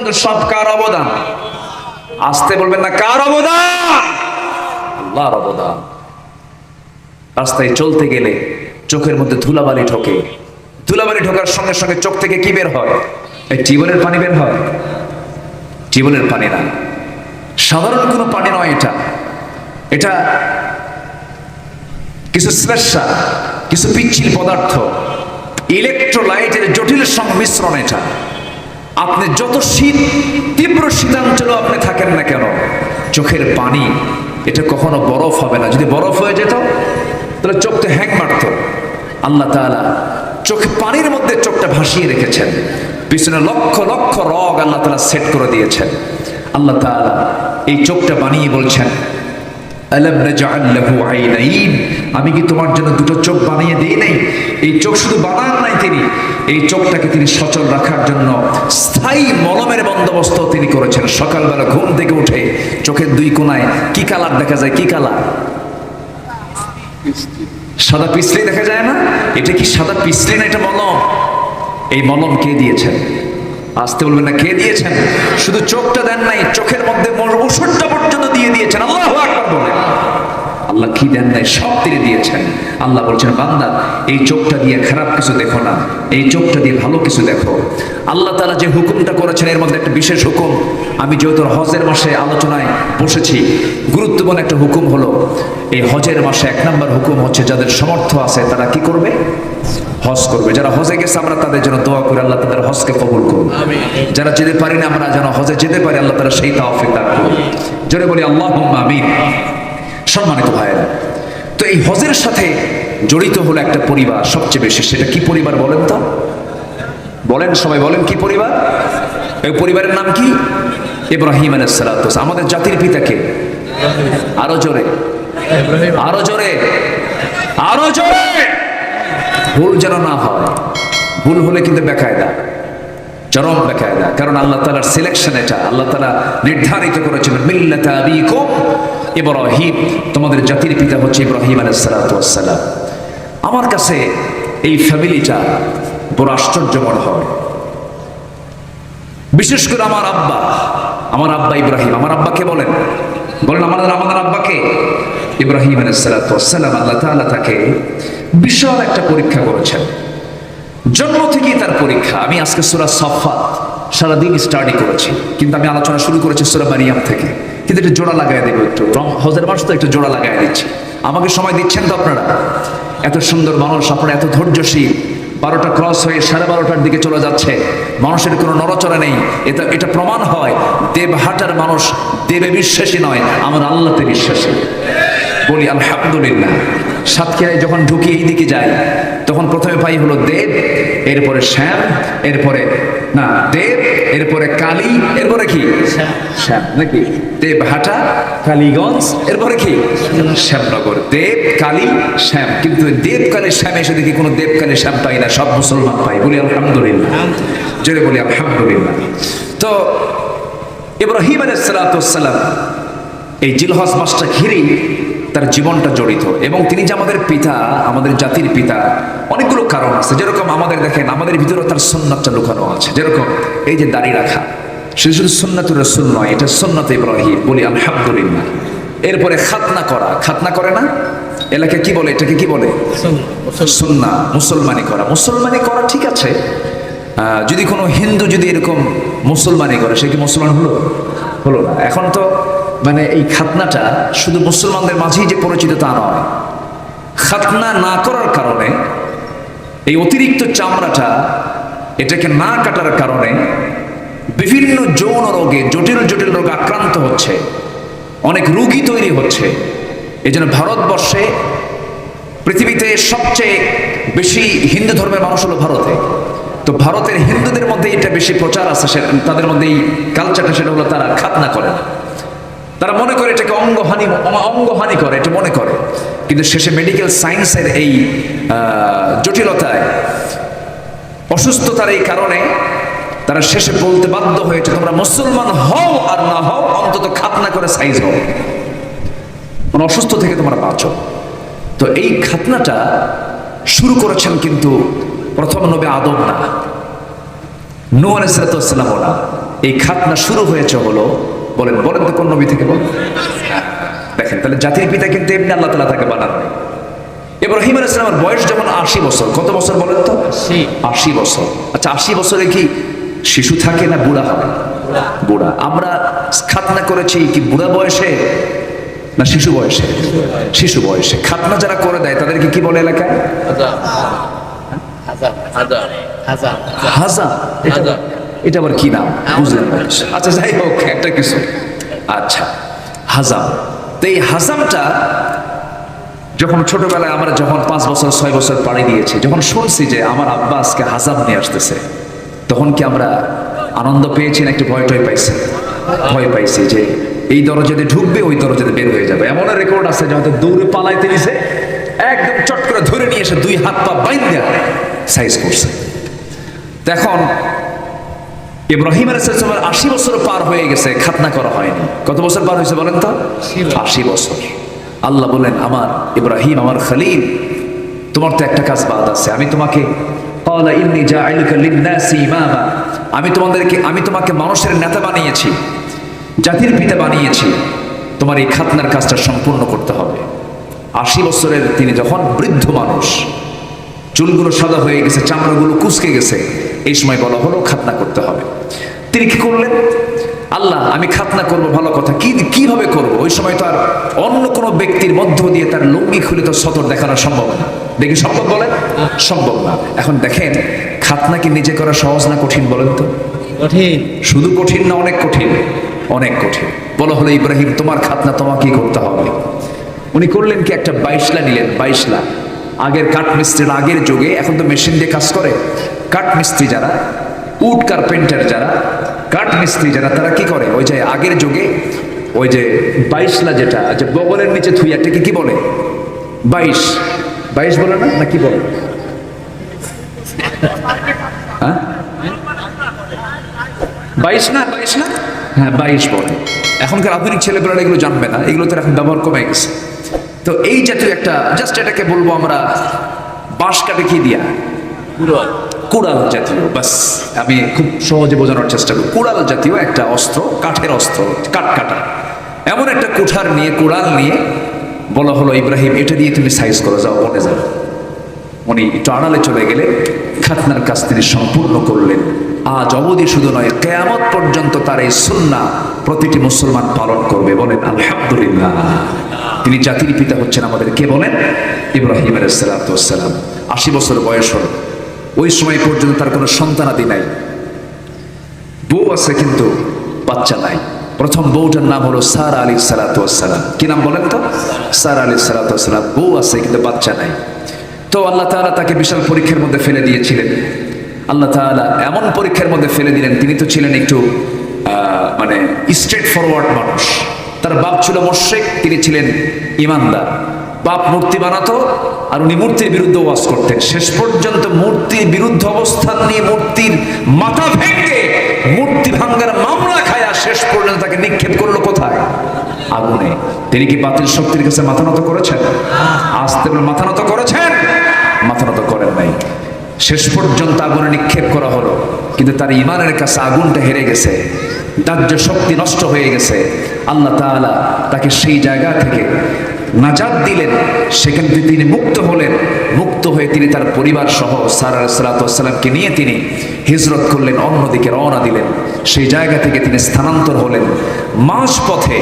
পর্যন্ত সব কার অবদান? আসতে বলবেন না, কার অবদান? আল্লাহর অবদান। রাস্তায় চলতে গেলে চোখের মধ্যে ধুলাবালি ঢোকে, ধুলাবালি ঢোকার সঙ্গে সঙ্গে চোখ থেকে কি বের হয়? এই টিউবওয়েলের পানি বের হয়? টিউবওয়েলের পানি না, সাধারণ কোনো পানি নয়। এটা কিছু স্পেশাল, কিছু পিচ্ছিল পদার্থ, ইলেকট্রোলাইটের জটিল সংমিশ্রণ। এটা আপনি যত তীব্র শীতাঞ্চলে আপনি থাকেন না কেন, চোখের পানি এটা কখনো বরফ হবে না। যদি বরফ হয়ে যেত তাহলে চোখটা হ্যাং মারত। আল্লাহ তাআলা চোখে পানির মধ্যে চোখটা ভাসিয়ে রেখেছেন, পিছনে লক্ষ লক্ষ রগ আল্লাহ তাআলা সেট করে দিয়েছেন। আল্লাহ তাআলা এই চোখটা বানিয়ে বলছেন, আলাম নাজআল লাহু আইনাইন, আমি কি তোমার জন্য দুটো চোখ বানিয়ে দেই নাই? এই চোখ শুধু বানান নাই তিনি, এই চোখটাকে তিনি সচল রাখার জন্য স্থায়ী মলমের বন্দোবস্ত তিনি করেছেন। সকালবেলা ঘুম থেকে উঠে চোখের দুই কোণায় কি কালার দেখা যায়? কি কালার? সাদা পিছলি দেখা যায় না? এটা কি সাদা পিছলি না, এটা মলম। এই মলম কে দিয়েছেন? আসতে বলবেন না, কে দিয়েছেন? শুধু চোখটা দেন নাই, চোখের মধ্যে ওষুধটা পর্যন্ত দিয়ে দিয়েছেন। আল্লাহু আকবার বলেন। আল্লাহ কি দেন নাই? সব তিনি দিয়েছেন। আল্লাহ বলছেন, বান্দা এই চোখটা দিয়ে খারাপ কিছু দেখো না, এই চোখটা দিয়ে ভালো কিছু দেখো। আল্লাহ তাআলা যে হুকুমটা করেছেন এর মধ্যে একটা বিশেষ হুকুম, আমি যেহেতু হজের মাসে আলোচনায় বসেছি, গুরুত্বপূর্ণ একটা হুকুম হলো এই হজের মাসে 1 নম্বর হুকুম হচ্ছে যাদের সামর্থ্য আছে তারা কি করবে? হজ করবে। যারা হজে গেছে আমরা তাদের জন্য দোয়া করি, আল্লাহ তাদের হজকে কবুল করুন। যারা যেতে পারি না আমরা যেন হজে যেতে পারি, আল্লাহ তাআলা সেই তৌফিক দান করুন। জোরে বলি আল্লাহুম্মা আমিন। সম্মানিত ভাইয়েরা, তো এই হজের সাথে জড়িত হলো একটা পরিবার সবচেয়ে বেশি। সেটা কি পরিবার বলেন তো? বলেন, সবাই বলেন, কি পরিবার? এই পরিবারের নাম কি? ইব্রাহিম আলাইহিস সালাতু। আমাদের জাতির পিতাকে আরো জোরে, আরো জোরে, আরো জোরে। ভুল যেন না হয়, ভুল হলে কিন্তু বেকায়দা, চরম বেকায়দা। কারণ আল্লাহ তাআলার সিলেকশন এটা, আল্লাহ তাআলা নির্ধারিত করেছেন মিল্লাতা আবিকুম ইব্রাহিম, তোমাদের জাতির পিতা হচ্ছে ইব্রাহিম আলাইহিস সালাতু ওয়াস সালাম। আমার কাছে এই ফ্যামিলিটা বড় আশ্চর্য মনে হয়, বিশেষ করে আমার আব্বা ইব্রাহিম। আমার আব্বাকে বলেন, বলেন আমাদের আব্বাকে ইব্রাহিম আলাইহিস সালাতু ওয়াস সালাম। আল্লাহ তাআলা তাকে বিশাল একটা পরীক্ষা করেছেন, জন্ম থেকেই তার পরীক্ষা। আমি আজকে সূরা সাফফাত সারাদিন স্টাডি করেছি, কিন্তু আমি আলোচনা শুরু করেছি সূরা মারিয়াম থেকে। কিন্তু একটু জোড়া লাগাই দেবো, একটু হজের মাস তো একটু জোড়া লাগাই দিচ্ছি। আমাকে সময় দিচ্ছেন তো আপনারা? এত সুন্দর মানুষ, আপনারা এত ধৈর্যশীল। 12টা ক্রস হয়ে 12:30টার দিকে চলে যাচ্ছে, মানুষের কোনো নড়চড়া নেই। এটা প্রমাণ হয় দেবহাটার মানুষ দেবে বিশ্বাসী নয়, আমার আল্লাহতে বিশ্বাসী। বলি আলহামদুলিল্লাহ। সাতক্ষীরায় যখন ঢুকি এই দিকে যাই, তখন প্রথমে পাই হলো দেব, এরপরে শ্যাম, এরপরে না দেব, এরপরে কালী, এরপরে কি শ্যাম নাকি? দেবহাটা, কালীগঞ্জ, এরপরে কি শ্যামনগর। দেব, কালী, শ্যাম। কিন্তু দেব, কালী, শ্যাম এসে দেখি কোনো দেব, কালী, শ্যাম পাই না, সব মুসলমান পাই। বলি আলহামদুলিল্লাহ, জোরে বলি আলহামদুলিল্লাহ। তো ইব্রাহিম আলাইহিস সালাতু ওয়াস সালাম এই জিলহজ মাসটা ঘিরেই তার জীবনটা জড়িত। এবং তিনি যে আমাদের পিতা, আমাদের জাতির পিতা, অনেকগুলো কারণ আছে। যেরকম আমাদের দেখেন, আমাদের ভিতরেও তার সুন্নাতটা লুকানো আছে। যেরকম এই যে দাড়ি রাখা, শুধু শুধু সুন্নাতুর রাসূল নয়, এটা সুন্নাত ইব্রাহিম। বলি আলহামদুলিল্লাহ। এরপরে খাতনা করা, খাতনা করে না এলাকায় কি বলে? এটাকে কি বলে? সুন্নাহ। মুসলমানি করা, মুসলমানি করা ঠিক আছে। যদি কোনো হিন্দু যদি এরকম মুসলমানি করে, সে কি মুসলমান হলো না? এখন তো মানে এই খাতনাটা শুধু মুসলমানদের মাঝেই যে পরিচিত তা নয়। খাতনা না করার কারণে এই অতিরিক্ত চামড়াটা, এটাকে না কাটার কারণে বিভিন্ন যৌন রোগে, জটিল জটিল রোগ আক্রান্ত হচ্ছে, অনেক রোগী তৈরি হচ্ছে। এই জন্য ভারতবর্ষে পৃথিবীতে সবচেয়ে বেশি হিন্দু ধর্মের মানুষ হলো ভারতে। তো ভারতের হিন্দুদের মধ্যে এটা বেশি প্রচার আছে, তাদের মধ্যে এই কালচারটা, সেটা হলো তারা খাতনা করে। তারা মনে করে এটাকে অঙ্গহানি করে, এটা মনে করে। কিন্তু শেষে মেডিকেল সায়েন্সের এই জটিলতায়, অসুস্থতার এই কারণে তারা শেষে বলতে বাধ্য হয়েছে, তোমরা মুসলমান হও আর না হও, অন্তত খাতনা করে সাইজ হও, মানে অসুস্থ থেকে তোমরা বাঁচো। তো এই খাতনাটা শুরু করেছেন কিন্তু প্রথম নবী আদম না, নূহ আলাইহিস সালাম না, এই খাতনা শুরু হয়েছে হলো, বলেন বলেন তো কোন নবী থেকে বলেন? দেখেন, তাহলে জাতির পিতা কিন্তু এমনি আল্লাহ তাআলা তাকে বানান নাই। ইব্রাহিম আলাইহিস সালামের বয়স যখন 80 বছর, কত বছর বলেন তো? 80 বছর। আচ্ছা, 80 বছরে কি শিশু থাকে না বুড়া হবে? বুড়া। আমরা খাতনা করেছি কি বুড়া বয়সে না শিশু বয়সে? শিশু বয়সে। খাতনা যারা করে দেয় তাদেরকে কি বলে এলাকায়? হাজা। এটা আবার কি নাম বুঝলেন? আচ্ছা যাই হোক, একটা কিছু। আচ্ছা, হাজাম। তো এই হাজামটা যখন ছোটবেলায় আমরা যখন 5 বছর 6 বছর পাড়ি দিয়েছি, যখন শুনছি যে আমার আব্বা আজকে হাজাম নিয়ে আসতেছে, তখন কি আমরা আনন্দ পেয়েছি না একটু ভয় টয় পাইছি? ভয় পাইছি যে এই দরজাতে ঢুকবে, ওই দরজাতে বের হয়ে যাবে। এমন রেকর্ড আছে যে হয়তো দৌড়ে পালাইতে নিছে, একদম চট করে ধরে নিয়ে এসে 2 হাত পা বাইন্ধা সাইজ করছে। এখন ইব্রাহিম আলাইহিস সালামের 80 বছর পার হয়ে গেছে, খাতনা করা হয়নি। কত বছর পার হয়েছে বলেন তো? 80 বছর। আল্লাহ বলেন, আমার ইব্রাহিম, আমার খলিল, তোমার তো একটা কাজ বাদ আছে। আমি তোমাকে ক্বালা ইন্নী জাইলুকা লিন-নাসি ইমামা, আমি তোমাকে মানুষের নেতা বানিয়েছি, জাতির পিতা বানিয়েছি। তোমার এই খাতনার কাজটা সম্পূর্ণ করতে হবে। 80 বছরের তিনি যখন বৃদ্ধ মানুষ, চুলগুলো সাদা হয়ে গেছে, চামড়াগুলো কুঁচকে গেছে, এই সময় বলা হলো খাতনা করতে হবে। তিনি কি করলেন? আল্লাহ, আমি খাতনা করব, ভালো কথা, কিভাবে করব? ওই সময় তো আর অন্য কোনো ব্যক্তির মধ্য দিয়ে তার লুঙ্গি খুলে তো সতর দেখানো সম্ভব না। দেখি সম্ভব বলেন? সম্ভব না। এখন দেখেন, খাতনা কি নিজে করা সহজ না কঠিন বলেন তো? কঠিন। শুধু কঠিন না, অনেক কঠিন, অনেক কঠিন। বলা হলো, ইব্রাহিম, তোমার খাতনা তোমাকেই করতে হবে। উনি করলেন কি? একটা 22 নিলেন। 22 আগের কাঠ মিস্ত্রির, আগের যুগে, এখন তো মেশিন দিয়ে কাজ করে। কাঠ মিস্ত্রি যারা, উড কার্পেন্টার যারা, কাঠ মিস্ত্রি যারা, তারা কি করে? ওই যে আগের যুগে ওই যে 22 যেটা যে বগলের নিচে থুই, একটাকে কি বলে? 22 বলে না কি বলে? হ্যাঁ, 22 না? হ্যাঁ, 22 বলে। এখনকার আধুনিক ছেলেপেলেরা এগুলো জানবে না, এগুলো তো এখন ব্যবহার কমে গেছে। তো এই জাতীয় একটা, জাস্ট এটাকে বলবো আমরা, বাঁশ কাটে কি দিয়া? কুড়াল জাতীয়। বাস, আমি খুব সহজে বোঝানোর চেষ্টা করি। কুড়াল জাতীয় একটা অস্ত্র, কাঠের অস্ত্র, কাঠ কাটা। এমন একটা কুঠার নিয়ে, কুড়াল নিয়ে বলা হলো, ইব্রাহিম, এটা দিয়ে তুমি সাইজ করো, যাও বনে যাও। উনি একটু আড়ালে চলে গেলে খাতনার কাজ তিনি সম্পূর্ণ করলেন। আজ অবধি শুধু নয়, কিয়ামত পর্যন্ত তার এই সুন্নাহ প্রতিটি মুসলমান পালন করবে। বলেন আলহামদুলিল্লাহ। তিনি জাতির পিতা হচ্ছেন আমাদের, কে বলেন? ইব্রাহিম আলাইহিস সালাম। 80 বছর বয়স হল, ওই সময় পর্যন্ত তার কোনো সন্তানাদি নাই। বউ আছে কিন্তু বাচ্চা নাই। প্রথম বউটার নাম হলো সারা আলাইহিস সালাম। কি নাম বলেন তো? সারা আলাইহিস সালাম। বউ আছে কিন্তু বাচ্চা নাই। তো আল্লাহ তাআলা তাকে বিশাল পরীক্ষার মধ্যে ফেলে দিয়েছিলেন। আল্লাহ তাআলা এমন পরীক্ষার মধ্যে ফেলে দিলেন, তিনি তো ছিলেন একটু মানে স্ট্রেট ফরওয়ার্ড মানুষ। তার বাপ ছিল মুশরিক, তিনি ছিলেন ইমানদার। বাপ মূর্তি বানাতো আর উনি মূর্তির বিরুদ্ধে ওয়াজ করতেন। শেষ পর্যন্ত মূর্তির বিরুদ্ধে অবস্থান নিয়ে মূর্তির মাথা ভেঙে মূর্তি ভাঙ্গার মামলা খায়া শেষ পর্যন্ত তাকে নিক্ষেপ করলো কোথায়? আগুনে। তিনি কি বাতিল শক্তির কাছে মাথা নত করেছেন? আস্তে বলে মাথা নত করেছেন? মাথা নত করেন নাই। শেষ পর্যন্ত আগুনে নিক্ষেপ করা হলো, কিন্তু তার ইমানের কাছে আগুনটা হেরে গেছে, দাহ্য শক্তি নষ্ট হয়ে গেছে। আল্লাহ তাআলা তাকে সেই জায়গা থেকে নাজাত দিলেন, সেখান থেকে তিনি মুক্ত হলেন। মুক্ত হয়ে তিনি তার পরিবার সহ সারা আলাইহিস সালামকে নিয়ে তিনি হিজরত করলেন, অন্যদিকে রওনা দিলেন। সেই জায়গা থেকে তিনি স্থানান্তর হলেন। মাঝ পথে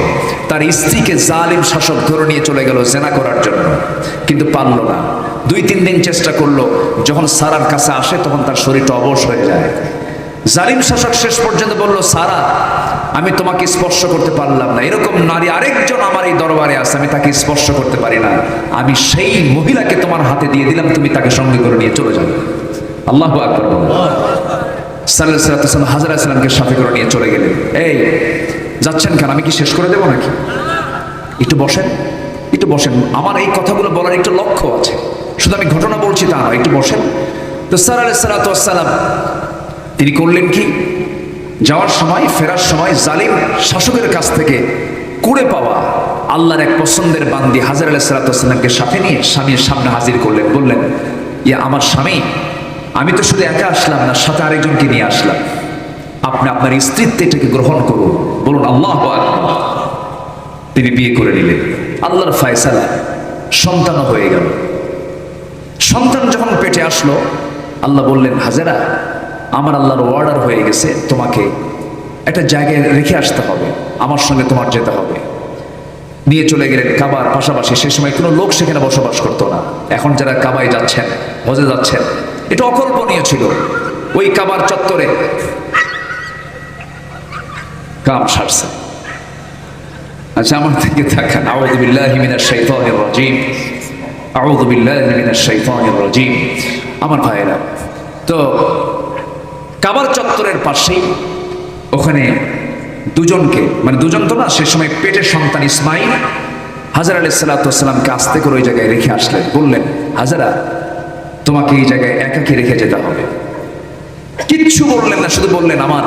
তার স্ত্রীকে জালিম শাসক ধরে নিয়ে চলে গেল জেনা করার জন্য, কিন্তু পারল না। 2-3 দিন চেষ্টা করলো। যখন সারার কাছে আসে তখন তার শরীরটা অবশ হয়ে যায়। জালিম শাসক শেষ পর্যন্ত বলল, সারা, আমি তোমাকে স্পর্শ করতে পারলাম না। এরকম নারী আরেকজন আমার এই দরবারে আছে, আমি তাকে স্পর্শ করতে পারি না। আমি সেই মহিলাকে তোমার হাতে দিয়ে দিলাম, তুমি তাকে সঙ্গে করে নিয়ে চলে যাবে। আল্লাহু আকবার। সাল্লাল্লাহু আলাইহি ওয়াসাল্লাম হাজরা সালামকে সাথে করে নিয়ে চলে গেলেন। এই যাচ্ছেন কেন? আমি কি শেষ করে দেবো নাকি? একটু বসেন, একটু বসেন। আমার এই কথাগুলো বলার একটু লক্ষ্য আছে, শুধু আমি ঘটনা বলছি তা নয়। একটু বসেন। তো সাল্লাল্লাহু আলাইহি ওয়াসাল্লাম তিনি করলেন কি? যাওয়ার সময়, ফেরার সময় জালিম শাসকের কাছ থেকে কুড়ে পাওয়া আল্লাহর এক পছন্দের বান্দি হাজরা আলাইহিস সালামকে সাথে নিয়ে স্বামীর সামনে হাজির করলেন। বললেন, ইয়া আমার স্বামী, আমি তো শুধু একা আসলাম না, সাথে আরেকজনকে নিয়ে আসলাম। আপনি আপনার স্ত্রীত্বে এটাকে গ্রহণ করুন, বলুন আল্লাহু আকবার। তিনি বিয়ে করে নিলেন, আল্লাহর ফয়সালা, সন্তানও হয়ে গেল। সন্তান যখন পেটে আসলো, আল্লাহ বললেন, হাজেরা, আমার আল্লাহর অর্ডার হয়ে গেছে, তোমাকে একটা জায়গায় রেখে আসতে হবে, আমার সঙ্গে তোমার যেতে হবে। নিয়ে চলে গেলেন কাবার পাশাপাশি। সে সময় কোনো লোক সেখানে বসবাস করতো না। এখন যারা কাবায় যাচ্ছেন, হজে যাচ্ছেন, এটা অকল্পনীয় ছিল। ওই কাবার চত্বরে কাম সারছে। আচ্ছা, আমার থেকে থাকেন। আউযু বিল্লাহি মিনাশ শাইতানির রাজীম, আউযু বিল্লাহি মিনাশ শাইতানির রাজীম। আমার ভাইয়েরা, তো কাবার চত্বরের পাশেই ওখানে দুজনকে, মানে দুজন তো না, সে সময় পেটের সন্তান ইসমাইল হাজরা আলাইহিস সালাতু ওয়াস সালামকে আস্তে করে ওই জায়গায় রেখে আসলেন। বললেন, হাজরা, তোমাকে এই জায়গায় একাকী রেখে যেতে হবে। কিচ্ছু বললেন না, শুধু বললেন, আমার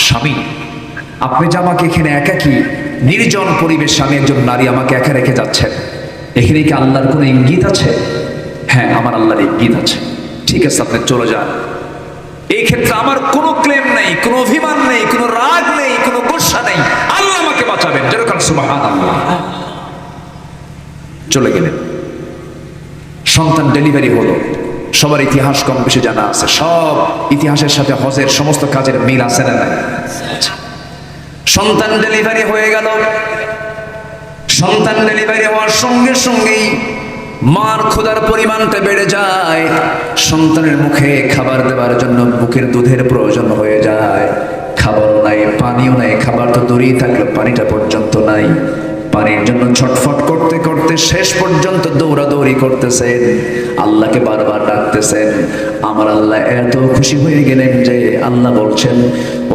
স্বামী, আপনি যে আমাকে এখানে একাকী নির্জন পরিবেশে, আমি একজন নারী, আমাকে একা রেখে যাচ্ছেন, এখানে কি আল্লাহর কোনো ইঙ্গিত আছে? হ্যাঁ, আমার আল্লাহর ইঙ্গিত আছে। ঠিক আছে, আপনি চলে যান। এই ক্ষেত্রে আমার কোনো ক্লেম নেই, কোনো অভিমান নেই, কোনো রাগ নেই, কোনো গোসা নেই। আল্লাহ আমাকে বাঁচাবেন, যেরকম সুবহানাল্লাহ। চলে গেলেন। সন্তান ডেলিভারি হলো। সবার ইতিহাস কম বেশি জানা আছে। সব ইতিহাসের সাথে হজের সমস্ত কাজের মিল আছে না নাই? সন্তান ডেলিভারি হয়ে গেল। সন্তান ডেলিভারি হওয়ার সঙ্গে সঙ্গেই মার ক্ষুধার পরিমাণটা বেড়ে যায়। সন্তানের মুখে খাবার দেওয়ার জন্য বুকের দুধের প্রয়োজন হয়ে যায়। খাবারও নাই, পানিও নাই। খাবার তো দূরেই থাকলো, পানিটা পর্যন্ত নাই। পানির জন্য ছটফট করতে করতে শেষ পর্যন্ত দৌড়াদৌড়ি করতেছেন, আল্লাহকে বারবার ডাকতেছেন। আমার আল্লাহ এত খুশি হয়ে গেলেন যে আল্লাহ বলছেন,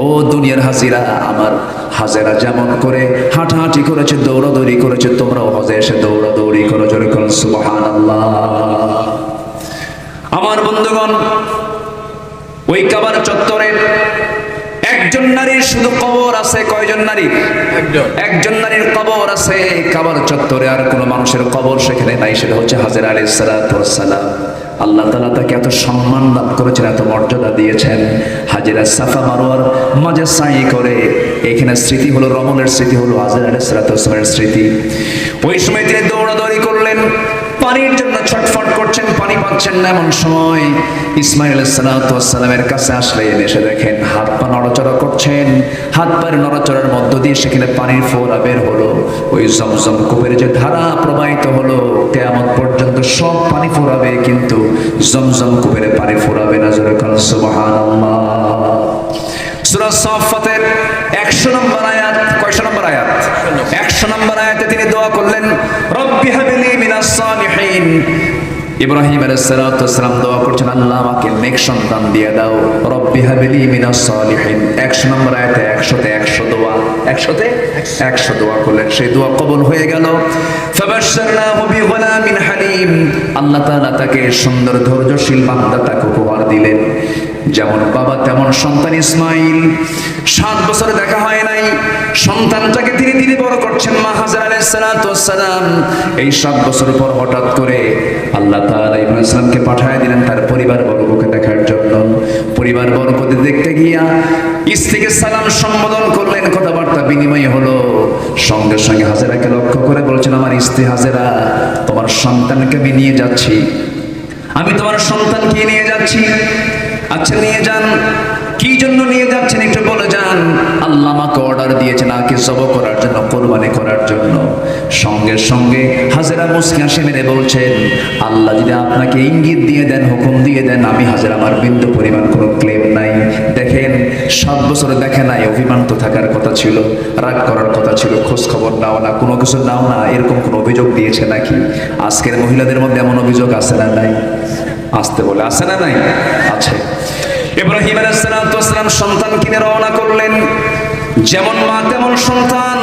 ও দুনিয়ার হাজিরা, আমার হাজেরা যেমন করে হাঁটাহাঁটি করেছে, দৌড়াদৌড়ি করেছে, তোমরাও হজে এসে দৌড়াদৌড়ি করো, জোরে করো সুবহানাল্লাহ। আমার বন্ধুগণ, ওই কাবার চত্বরে একজন নারীর শুধু কবর আছে। কয়জন নারী? একজন নারীর কবর আছে কাবার চত্বরে, আর কোনো মানুষের কবর সেখানে নাই। সেটা হচ্ছে হাজেরা আলাইহিস সালাতু ওয়াস সালাম। আল্লাহ তাআলা তাকে এত সম্মান দান করেছেন, এত মর্যাদা দিয়েছেন। হাজেরা সাফা মারওয়ার মাঝে সাই করে। এখানে স্মৃতি হলো রমলের স্মৃতি, হলো হাজেরা আলাইহিস সালাতু ওয়াস সালামের স্মৃতি। ওই সময় তিনি দৌড়াদৌড়ি করলেন, পানির জন্য ছটফট করছেন, পানি পাচ্ছেন না। এমন সময় ইসমাইল আলাইহিস সালাতু ওয়াস সালামের কাছে আসলেন। এসে দেখেন হাত পা নড়াচড়া করছেন। হাত পায়ের নড়াচড়ার মধ্য দিয়ে সেখানে পানির ফোঁটা বের হলো। ওই জমজম কূপের যে ধারা প্রবাহিত হলো, কিয়ামত পর্যন্ত সব পানি ফোরাবে, কিন্তু জমজম কূপের পানি ফোরাবে না। জোরে বলেন সুবহানাল্লাহ। সূরা সাফফাতের 100 নম্বর আয়াত। কয়শো নম্বর আয়াত? 100 নম্বর আয়াতে তিনি দোয়া করলেন, রব্বি হাবলি মিনাস সালিহিন। ইব্রাহিম আলাইহিস সালাতু ওয়াস সালাম দোয়া করছেন, আল্লাহ আমাকে নেক সন্তান দিয়ে দাও। রব্বি হাবলি মিনাস সালিহিন। 100 নম্বর আয়াতে 100তে 100 দোয়া, 100তে 100 দোয়া করলেন। সেই দোয়া কবুল হয়ে গেল। ফাবাশশারনাহু বিগুলামিন হালিম। আল্লাহ তাআলা তাকে সুন্দর ধৈর্যশীল বান্দা তাকে উপহার দিলেন। যেমন বাবা তেমন সন্তান ইসমাইল। 7 বছর দেখা হয় নাই, সন্তানটাকে ধীরে ধীরে বড় করছেন মা হাজেরা আলাইহিস সালাতু ওয়াস সালাম। এই 7 বছর পর হঠাৎ করে আল্লাহ তাআলা ইব্রাহিম আলাইহিস সালামকে পাঠিয়ে দিলেন তার পরিবার বর্গকে দেখার জন্য। পরিবার বর্গকে দেখতে গিয়া স্ত্রীকে সালাম সম্বোধন করলেন, কথাবার্তা বিনিময় হলো। সঙ্গে সঙ্গে হাজেরাকে লক্ষ্য করে বলছেন, আমার স্ত্রী হাজেরা, তোমার সন্তানকে আমি নিয়ে যাচ্ছি, আমি তোমার সন্তানকে নিয়ে যাচ্ছি। আচ্ছা, নিয়ে যান। কি জন্য নিয়ে যাচ্ছেন একটু বলে যান। আল্লাহ আমাকে অর্ডার দিয়েছেন আকে জব করার জন্য, কোরবানি করার জন্য। সঙ্গে সঙ্গে হাজেরা মুস্কি হাসি মেরে বলছেন, আল্লাহ যদি আপনাকে ইঙ্গিত দিয়ে দেন, হুকুম দিয়ে দেন, আমি হাজেরা, আমার বিন্দু পরিমাণ কোনো ক্লেম নাই। দেখেন 7 বছরে দেখে নাই, অভিমান তো থাকার কথা ছিল, রাগ করার কথা ছিল, খোঁজ খবর নাও না, কোনো কিছু নাও না, এরকম কোনো অভিযোগ দিয়েছে নাকি? আজকের মহিলাদের মধ্যে এমন অভিযোগ আছে না নাই? আসতে বলে আছে না নাই? আছে। ইব্রাহিম আলাইহিস সালাতু ওয়াস সালাম সন্তান কিনে রওনা করলেন। যেমন মা তেমন সন্তান।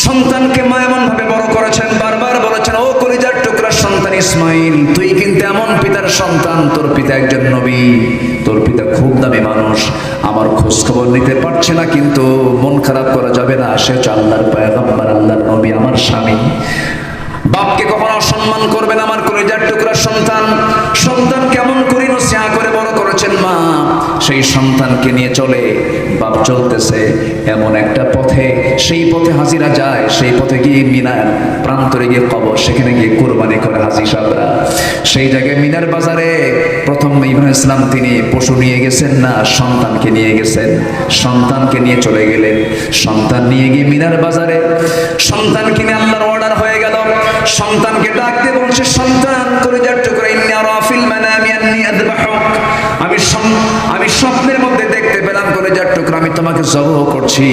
সন্তানকে মা এমন ভাবে বড় করেছেন, বারবার বলেছেন, ও কলিজার টুকরা সন্তান ইসমাইল, তুই কিন্তু এমন পিতার সন্তান, তোর পিতা একজন নবী, তোর পিতা খুব দামি মানুষ। আমার খোঁজ খবর নিতে পারছে না, কিন্তু মন খারাপ করা যাবে না, সে হচ্ছে আল্লাহর পয়গম্বর, আল্লাহর নবী, আমার স্বামী। বাপকে কখনো অসম্মান করবেন আমার কলিজার টুকরা সন্তান। সন্তান কেমন করে নসিহত করে বড় করেছেন মা। সে সেই সন্তানকে নিয়ে চলে, বাপ চলতেছে এমন একটা পথে, সেই পথে হাজিরা যায়, সেই পথে গিয়ে মিনার প্রান্তরে গিয়ে কবর, সেখানে গিয়ে কোরবানি করে হাজি সাহেবরা। সেই জায়গায় মিনার বাজারে প্রথম ইব্রাহিম ইসলাম তিনি পশু নিয়ে গেছেন না, সন্তানকে নিয়ে গেছেন। সন্তানকে নিয়ে চলে গেলেন, সন্তান নিয়ে গিয়ে মিনার বাজারে সন্তানকে নিয়ে আল্লাহর অর্ডার হয়ে গেল। সন্তানকে ডাক দিয়ে বলছে, সন্তান কলিজার টুকরা, ইন্নী আরা ফিল মানামি আন্নী আযবাহুক, আমি স্বপ্নের মধ্যে দেখতে পেলাম কলিজার টুকরা আমি তোমাকে জবাহ করছি।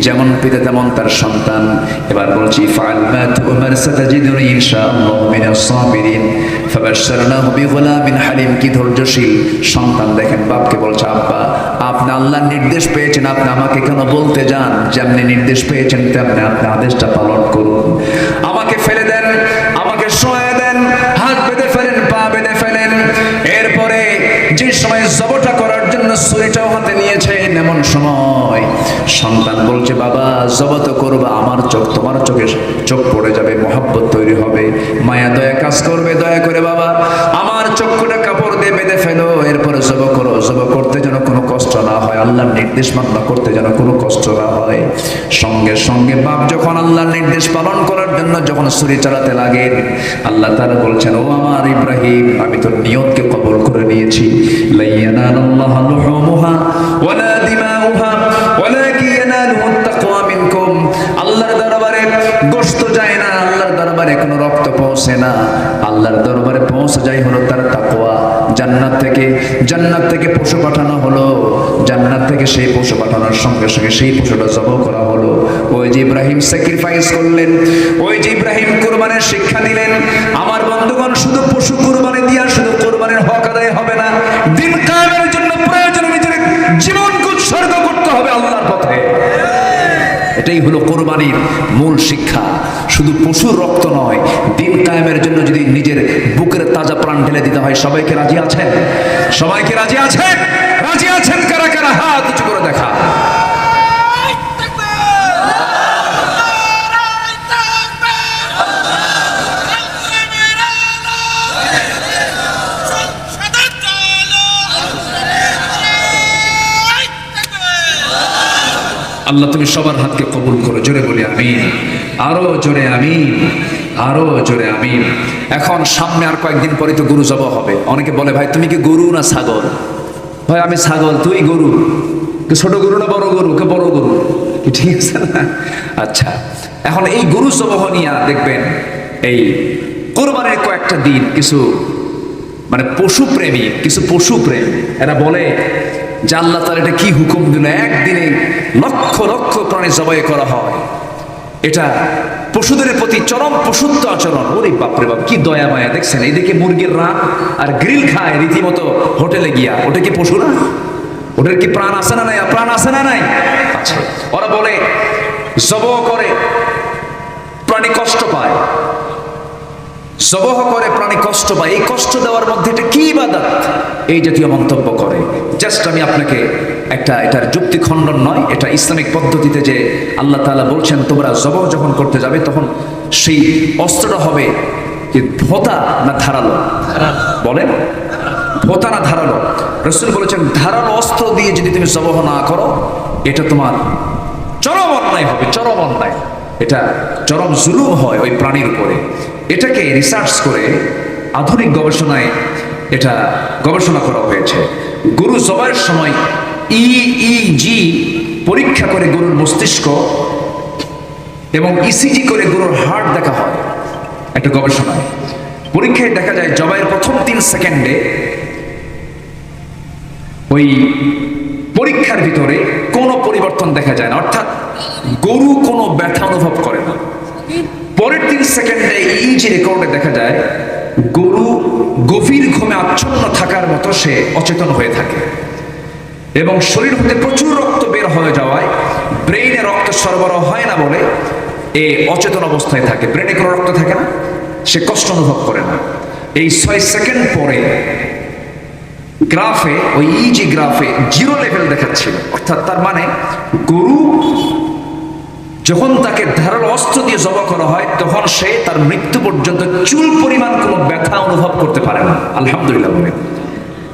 যেমন পিতা তেমন তার সন্তান। এবার বলছি, ফাআল মা তু'মার সাতাজিদুনি ইনশাআল্লাহু মিনাস সাবিরিন, ফাবাশশারনাহু বিগুলামিন হালিম। কি ধৈর্যশীল সন্তান দেখেন, বাপকে বলছে, আব্বা আপনি আল্লাহর নির্দেশ পেয়েছেন, আপনি আমাকে কেন বলতে যান? যেমনি নির্দেশ পেয়েছেন তেমনি আপনি আদেশটা পালন করুন। আমাকে ফেলে দেন, আমাকে শোয়ে দেন, হাত বেঁধে ফেলেন, পা বেঁধে ফেলেন। এরপরে যে সময় জবটা করার জন্য ছুরিটাও হাতে নিয়েছেন, এমন সময় সন্তান বলছে, বাবা জব তো করবা, আমার চোখ তোমার চোখে চোখ পড়ে যাবে, মহাব্বত তৈরি হবে, মায়া দয়া কাজ করবে, দয়া করে বাবা আমার চক্ষুটা কাপড় দিয়ে বেঁধে ফেলো, এরপরে জব করো। জব করতে যেন কোনো কষ্ট না হয়, আল্লাহর নির্দেশ মান্য করতে যেন কোনো কষ্ট না হয়। সঙ্গে সঙ্গে বাপ যখন আল্লাহর নির্দেশ পালন করার জন্য যখন ছুরি চালাতে লাগেন, আল্লাহ তাআলা বলছেন, ও আমার ইব্রাহিম, আমি তোর নিয়তকে কবুল করে নিয়েছি। লা ইয়ানালুল্লাহু লুহুমুহা ওয়ালা দিমাউহা ওয়ালাকিন ইয়ানালুহুত তাকওয়া মিনকুম। আল্লাহর দরবারে গোশত যায় না, আল্লাহর দরবারে কোনো রক্ত পৌঁছে না, আল্লাহর দরবারে পৌঁছে যায় হলো তার তাকওয়া। জান্নাত থেকে পশু পাঠানো হলো, জান্নাত থেকে সেই পশু পাঠানোর সঙ্গে সঙ্গে সেই পশুটা জবাই করা হলো। ওই যে ইব্রাহিম স্যাক্রিফাইস করলেন, ওই যে ইব্রাহিম কুরবানির শিক্ষা দিলেন। আমার বন্ধুগণ, শুধু পশু কুরবানি দিয়া শুধু কুরবানির হক আদায় হবে না, দিন কায়েমের জন্য প্রয়োজনে নিজের জীবনকে উৎসর্গ করতে হবে আল্লাহর পথে। এটাই হলো কোরবানির মূল শিক্ষা। শুধু পশুর রক্ত নয়, দিন কায়েমের জন্য যদি নিজের বুকের তাজা প্রাণ ঢেলে দিতে হয়। সবাইকে রাজি আছেন? সবাইকে রাজি আছেন? রাজি আছেন কারা কারা? হাত উঁচু করে দেখা। আল্লাহ তুমি সবার হাতকে কবুল করো, জোরে বলি আমিন, আরো জোরে আমিন, আরো জোরে আমিন। এখন সামনে আর কয়েকদিন পরে তো গরু জবাই হবে। অনেকে বলে, ভাই তুমি কি গরু না ছাগল? ভাই আমি ছাগল, তুই গরু। ছোট গরু না বড় গরু? কে বড় গরু, ঠিক আছে না? আচ্ছা, এখন এই গরু জবাই নিয়ে দেখবেন এই কোরবানির কয়েকটা দিন কিছু মানে পশুপ্রেমী, কিছু পশুপ্রেম এরা বলে যে আল্লাহ তাআলা এটা কি হুকুম দিল, একদিনে লক্ষ লক্ষ প্রাণী জবাই করা হয়, এটা পশুদের প্রতি চরম পশুত্ব আচরণ। ওরে বাপরে বাপ, কি দয়া মায়া দেখছেন। এইদিকে মুরগির রান আর গ্রিল খায় রীতিমতো হোটেলে গিয়া, ওটা কি পশু না? ওটার কি প্রাণ আছে না নাই? প্রাণ আছে না নাই? আচ্ছা, ওরা বলে জবাই করে প্রাণী কষ্ট পায়, জবাহ করে প্রাণী কষ্ট পায়, এই কষ্ট দেওয়ার মধ্যে এটা কি ইবাদত? এই জাতীয় মন্তব্য করে। জাস্ট আমি আপনাকে এটার যুক্তি খণ্ডন নয়, এটা ইসলামিক পদ্ধতিতে যে আল্লাহ তাআলা বলছেন তোমরা জবাহ যখন করতে যাবে তখন সেই অস্ত্রটা হবে যে ভোঁতা না ধারালো? বলেন, ভোঁতা না ধারালো? রাসূল বলেছেন ধারালো অস্ত্র দিয়ে যদি তুমি জবাহ না করো, এটা তোমার চরম অন্যায় হবে, চরম অন্যায়, এটা চরম জুলুম হয় ওই প্রাণীর উপরে। এটাকে রিসার্চ করে আধুনিক গবেষণায় এটা গবেষণা করা হয়েছে। গরু জবাইয়ের সময় EEG পরীক্ষা করে গরুর মস্তিষ্ক এবং ECG করে গরুর হার্ট দেখা হয়। একটা গবেষণায় পরীক্ষায় দেখা যায় জবাইয়ের প্রথম 3 সেকেন্ডে ওই পরীক্ষার ভিতরে কোনো পরিবর্তন দেখা যায় না, অর্থাৎ গরু কোনো ব্যথা অনুভব করে না। পরের 3 সেকেন্ডে EEG রেকর্ডে দেখা যায় গরু গভীর ঘুমে আচ্ছন্ন থাকার মতো সে অচেতন হয়ে থাকে এবং শরীর হতে প্রচুর রক্ত বের হয়ে যাওয়ায় ব্রেইনে রক্ত সরবরাহ হয় না বলে এ অচেতন অবস্থায় থাকে। ব্রেনে কোনো রক্ত থাকে না, সে কষ্ট অনুভব করে না। এই 6 সেকেন্ড পরে গ্রাফে, ওই EEG গ্রাফে 0 লেভেল দেখাচ্ছিল, অর্থাৎ তার মানে গরু যখন তাকে ধারালো অস্ত্র দিয়ে জবাই করা হয় তখন সে তার মৃত্যু পর্যন্ত চুল পরিমাণ কোনো ব্যথা অনুভব করতে পারে না। আলহামদুলিল্লাহ বলে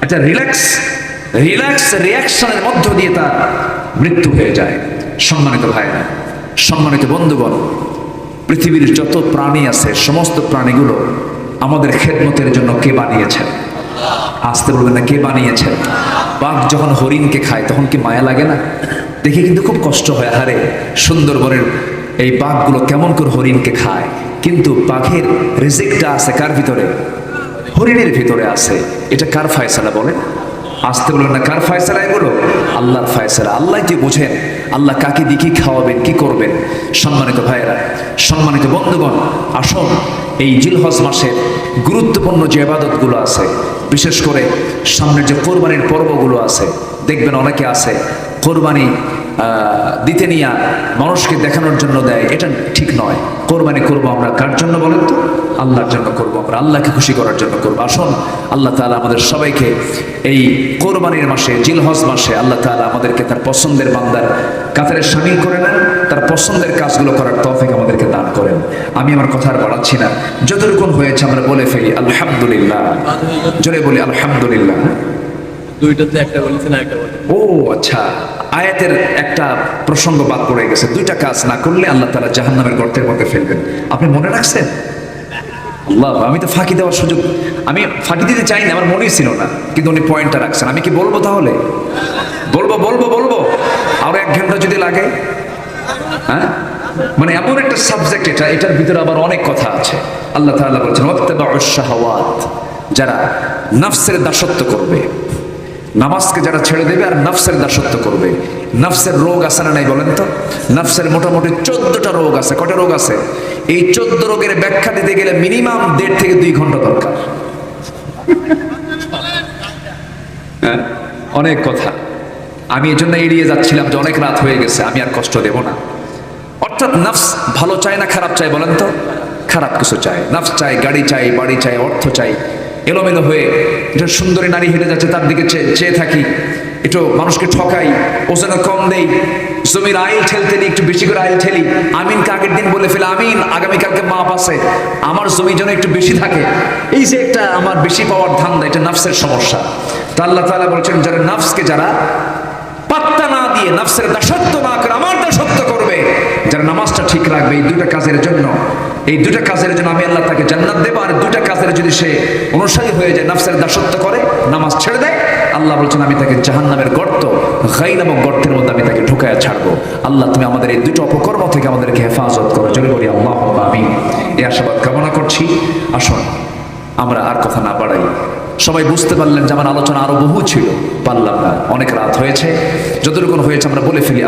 একটা রিল্যাক্স রিল্যাক্স রিয়াকশনের মধ্য দিয়ে তার মৃত্যু হয়ে যায়। সম্মানিত ভাইরা, সম্মানিত বন্ধুগণ, পৃথিবীর যত প্রাণী আছে সমস্ত প্রাণীগুলো আমাদের খেদমতের জন্য কে বানিয়েছেন? আসতে বলবেন না, কে বানিয়েছেন? বাঘ যখন হরিণকে খায় তখন কি মায়া লাগে না? দেখে কিন্তু খুব কষ্ট হয়, হারে সুন্দরবনের এই বাঘগুলো কেমন করে হরিণকে খায়। কিন্তু বাঘের রিজিকটা আছে কার ভিতরে? হরিণের ভিতরে আছে। এটা কার ফায়সালা বলে? আসতে বলবেন না, কার ফায়সালা এগুলো? আল্লাহর ফায়সালা। আল্লাহ কি বুঝেন আল্লাহ কাকে দিয়ে কি খাওয়াবেন, কি করবেন। সম্মানিত ভাইয়েরা, সম্মানিত বন্ধুগণ, আসুন এই জিলহজ মাসের গুরুত্বপূর্ণ যে ইবাদতগুলো আছে, বিশেষ করে সামনের যে কোরবানির পর্বগুলো আছে, দেখবেন অনেকে আছে কোরবানি দিতে নিয়ে মানুষকে দেখানোর জন্য দেয়। এটা ঠিক নয়। কোরবানি করবো আমরা কার জন্য বলেন তো? আল্লাহর জন্য করবো, আমরা আল্লাহকে খুশি করার জন্য করবো। আসুন আল্লাহ তাআলা আমাদের সবাইকে এই কোরবানির মাসে, জিলহজ মাসে আল্লাহ তাআলা আমাদেরকে তার পছন্দের বান্দার কাতারে শামিল করে নেন, তার পছন্দের কাজগুলো করার তৌফিক আমাদেরকে দান করেন। আমি আমার কথা আর বাড়াচ্ছি না, যতটুকু হয়েছে আমরা বলে ফেলি আলহামদুলিল্লাহ। জোরে বলি আলহামদুলিল্লাহ। দুইটাতে একটা বলেছেন, একটা বলেন। ও আচ্ছা, আয়াতের একটা প্রসঙ্গ বাদ পড়ে গেছে। দুইটা কাজ না করলে আল্লাহ তাআলা জাহান্নামের গর্তের মধ্যে ফেলবেন। আপনি মনে রাখছেন? আল্লাহ, আমি তো ফাঁকি দেওয়ার সুযোগ, আমি ফাঁকি দিতে চাইনি, আমার মনেই ছিল না, কিন্তু উনি পয়েন্টটা রাখছেন। আমি কি বলবো তাহলে? বলবো বলবো বলবো আরো 1 ঘন্টা যদি লাগে। হ্যাঁ, মানে এমন একটা সাবজেক্ট এটা, এটার ভিতরে আবার অনেক কথা আছে। আল্লাহ তাআলা বলছেন ওয়াত্তাবাউশ শাহাওয়াত, যারা নফসের দাসত্ব করবে, নামাজকে যারা ছেড়ে দেবে আর নফসের দাসত্ব করবে। নফসের রোগ আছে না নাই বলেন তো? নফসের মোটামুটি 14টা রোগ আছে। কটা রোগ আছে? এই 14 রোগের ব্যাখ্যা দিতে গেলে মিনিমাম 1.5 থেকে 2 ঘন্টা দরকার। হ্যাঁ, অনেক কথা। আমি এই জন্য এড়িয়ে যাচ্ছিলাম যে অনেক রাত হয়ে গেছে, আমি আর কষ্ট দেব না। অর্থাৎ নফস ভালো চায় না খারাপ চায় বলেন তো? খারাপ কিছু চায়। নফস চায় গাড়ি চাই, বাড়ি চাই, অর্থ চাই, এলোমেলো হয়ে এটা সুন্দরী নারী হেঁটে যাচ্ছে তার দিকে চেয়ে থাকি, একটু মানুষকে ঠকাই, ওজন কম দেই, জমির আইল ঠেলতে নিই, একটু বেশি করে আইল ঠেলি, আমিনকে আগের দিন বলে ফেলে আমিন, আগামীকালকে মাপ আছে, আমার জমি যেন একটু বেশি থাকে। এই যে একটা আমার বেশি পাওয়ার ধান্দা, এটা নফসের সমস্যা। তা আল্লাহ তাআলা বলছেন যারা নফসকে যারা পাত্তা না দিয়ে নফসের দাসত্ব না করে আমার দাসত্ব করবে, যারা নামাজটা ঠিক রাখবে, এই দুইটা কাজের জন্য, এই দুইটা কাজের জন্য আমি আল্লাহ তাকে জান্নাত দেব। আর দুইটা কাজের যদি সে অনুসারী হয়ে যায়, নফসের দাসত্ব করে, নামাজ ছেড়ে দেয়, আল্লাহ বলছেন আমি তাকে জাহান্নামের গর্ত, গাই নামক গর্তের মধ্যে আমি তাকে ঢুকায়া ছাড়বো। আল্লাহ তুমি আমাদের এই দুটো অপকর্ম থেকে আমাদেরকে হেফাজত করো। জোরে বলি আল্লাহুম্মা আমিন। এই আশাবাদ কামনা করছি। আসুন আমরা আর কথা না বাড়াই। সবাই বুঝতে পারলেন যে আমার আলোচনা আরো বহু ছিল, পারলাম না, অনেক রাত হয়েছে। যতটুকু হয়েছে আমরা বলে ফেলি।